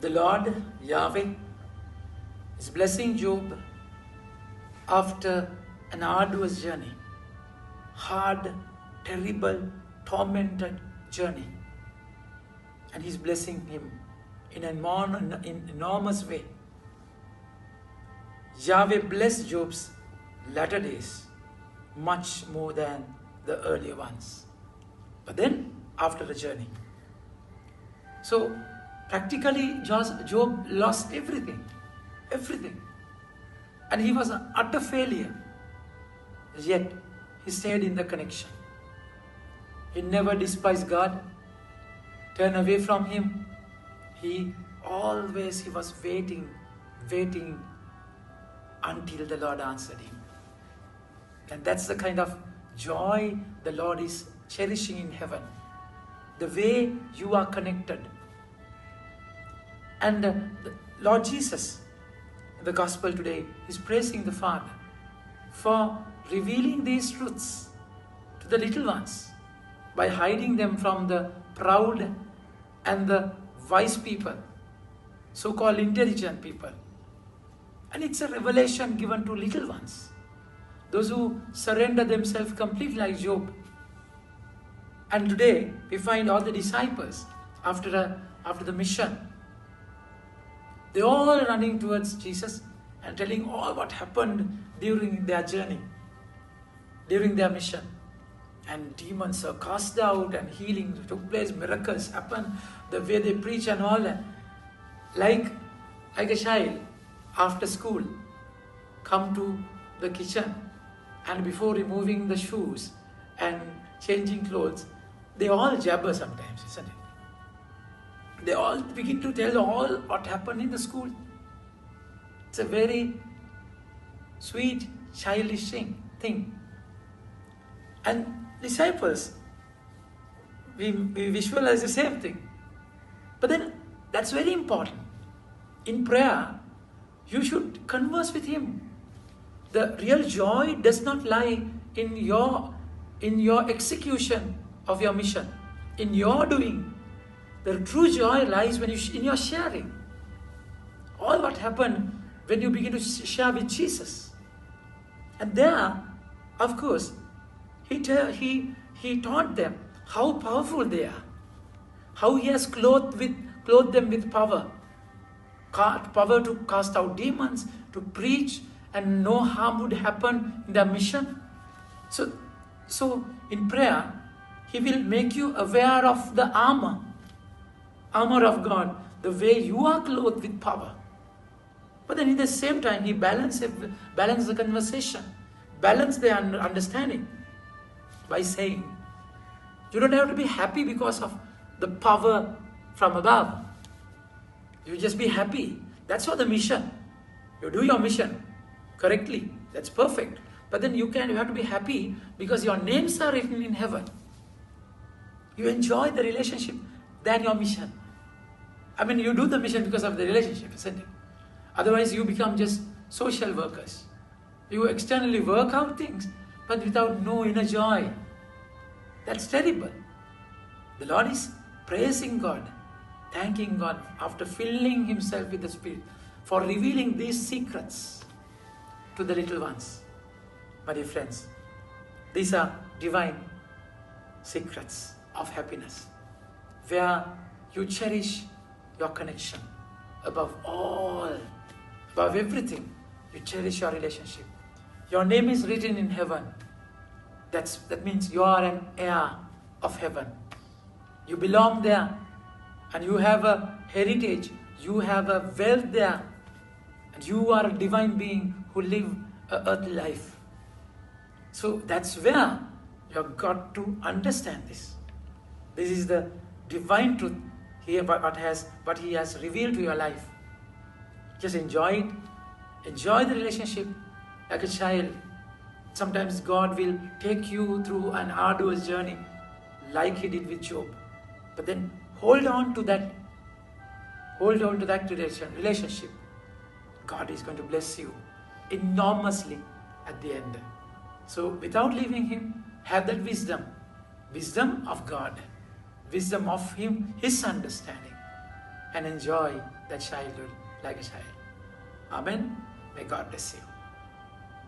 The Lord, Yahweh, is blessing Job after an arduous journey. Hard, terrible, tormented journey. And He's blessing him in an enormous way. Yahweh blessed Job's latter days much more than the earlier ones. But then, after the journey. So, practically, Job lost everything. Everything. And he was an utter failure. Yet, he stayed in the connection. He never despised God, turned away from Him. He was waiting until the Lord answered him. And that's the kind of joy the Lord is cherishing in heaven. The way you are connected. And the Lord Jesus, in the Gospel today, is praising the Father for revealing these truths to the little ones by hiding them from the proud and the wise people, so-called intelligent people. And it's a revelation given to little ones, those who surrender themselves completely like Job. And today we find all the disciples after the mission. They all running towards Jesus and telling all what happened during their journey, during their mission. And demons are cast out and healing took place, miracles happened, the way they preach and all that. Like a child after school, come to the kitchen and before removing the shoes and changing clothes, they all jabber sometimes, isn't it? They all begin to tell all what happened in the school. It's a very sweet, childish thing. And disciples, we visualize the same thing. But then, that's very important. In prayer, you should converse with Him. The real joy does not lie in your execution of your mission, in your doing. The true joy lies in your sharing. All what happened when you begin to share with Jesus. And there, of course, He taught them how powerful they are, how He has clothed them with power to cast out demons, to preach, and no harm would happen in their mission. So in prayer, He will make you aware of the armor of God, the way you are clothed with power. But then at the same time, He balance the conversation, balance the understanding by saying, you don't have to be happy because of the power from above. You just be happy. That's for the mission. You do your mission correctly. That's perfect. But then you have to be happy because your names are written in heaven. You enjoy the relationship than your mission. I mean, you do the mission because of the relationship, isn't it? Otherwise, you become just social workers. You externally work out things, but without no inner joy. That's terrible. The Lord is praising God, thanking God after filling Himself with the Spirit for revealing these secrets to the little ones. My dear friends, these are divine secrets of happiness, where you cherish your connection above all, above everything. You cherish your relationship. Your name is written in heaven. That means you are an heir of heaven. You belong there, and you have a heritage. You have a wealth there, and you are a divine being who live an earthly life. So that's where you have got to understand this. This is the divine truth here, what He has revealed to your life. Just enjoy it. Enjoy the relationship like a child. Sometimes God will take you through an arduous journey like He did with Job. But then hold on to that relationship. God is going to bless you enormously at the end. So without leaving Him, have that wisdom of God, wisdom of Him, His understanding. and enjoy that childhood like a child. Amen. May God bless you.